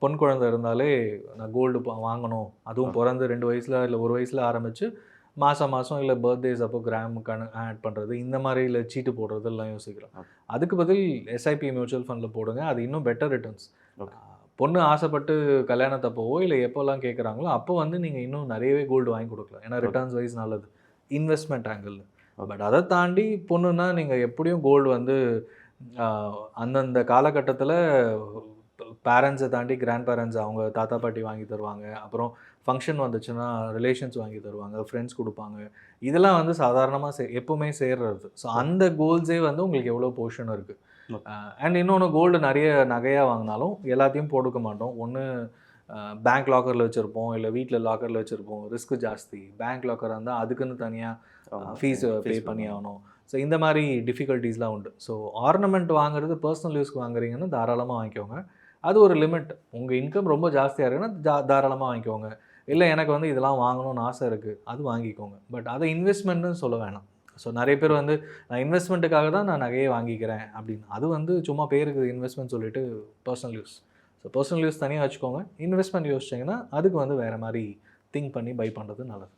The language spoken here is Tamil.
பொன் குழந்தை இருந்தாலே நான் கோல்டு வாங்கணும், அதுவும் பிறந்து 2 வயசில் இல்லை 1 வயசில் ஆரம்பித்து மாதம் இல்லை பர்த்டேஸ் அப்போ கிராமுக்கான ஆட் பண்ணுறது, இந்த மாதிரி இல்லை சீட்டு போடுறது எல்லாம் யோசிக்கலாம். அதுக்கு பதில் எஸ்ஐபி மியூச்சுவல் ஃபண்டில் போடுங்க. அது இன்னும் பெட்டர் ரிட்டர்ன்ஸ். பொண்ணு ஆசைப்பட்டு கல்யாணத்தப்போவோ இல்லை எப்போல்லாம் கேட்குறாங்களோ அப்போ வந்து நீங்கள் இன்னும் நிறையவே கோல்டு வாங்கி கொடுக்கலாம். ஏன்னா ரிட்டர்ன்ஸ் வைஸ் நல்லது இன்வெஸ்ட்மெண்ட் ஆங்கிள். பட் அதை தாண்டி பொண்ணுன்னா நீங்கள் எப்படியும் கோல்டு வந்து அந்தந்த காலகட்டத்தில் பேரண்ட்ஸை தாண்டி கிராண்ட் பேரண்ட்ஸ் அவங்க தாத்தா பாட்டி வாங்கி தருவாங்க. அப்புறம் ஃபங்க்ஷன் வந்துச்சுன்னா ரிலேஷன்ஸ் வாங்கி தருவாங்க, ஃப்ரெண்ட்ஸ் கொடுப்பாங்க. இதெல்லாம் வந்து சாதாரணமாக எப்போவுமே சேர்றது. ஸோ அந்த கோல்ஸே வந்து உங்களுக்கு எவ்வளோ போர்ஷன் இருக்குது. அண்ட் இன்னொன்று கோல்டு நிறைய நகையாக வாங்கினாலும் எல்லாத்தையும் போட்டுக்க மாட்டோம். ஒன்று பேங்க் லாக்கரில் வச்சுருப்போம், இல்லை வீட்டில் லாக்கரில் வச்சுருப்போம். ரிஸ்க் ஜாஸ்தி. பேங்க் லாக்கராக இருந்தால் அதுக்குன்னு தனியாக ஃபீஸ் பே பண்ணி ஆகணும். ஸோ இந்த மாதிரி டிஃபிகல்ட்டிஸ்லாம் உண்டு. ஸோ ஆர்னமெண்ட் வாங்குறது பர்சனல் யூஸ்க்கு வாங்குறீங்கன்னா தாராளமாக வாங்கிக்கோங்க. அது ஒரு லிமிட். உங்கள் இன்கம் ரொம்ப ஜாஸ்தியாக இருக்குன்னா தாராளமாக வாங்கிக்கோங்க. இல்லை எனக்கு வந்து இதெல்லாம் வாங்கணும்னு ஆசை இருக்குது, அது வாங்கிக்கோங்க. பட் அதை இன்வெஸ்ட்மெண்ட்னு சொல்ல வேணாம். ஸோ நிறைய பேர் வந்து நான் இன்வெஸ்ட்மெண்ட்டுக்காக தான் நான் நகையே வாங்கிக்கிறேன் அப்படின்னு. அது வந்து சும்மா பேருக்கு இன்வெஸ்ட்மெண்ட் சொல்லிட்டு personal use. So personal use தனியாக வச்சுக்கோங்க. இன்வெஸ்ட்மெண்ட் யோசிச்சிங்கன்னா அதுக்கு வந்து வேறு மாதிரி திங்க் பண்ணி பை பண்ணுறது நல்லது.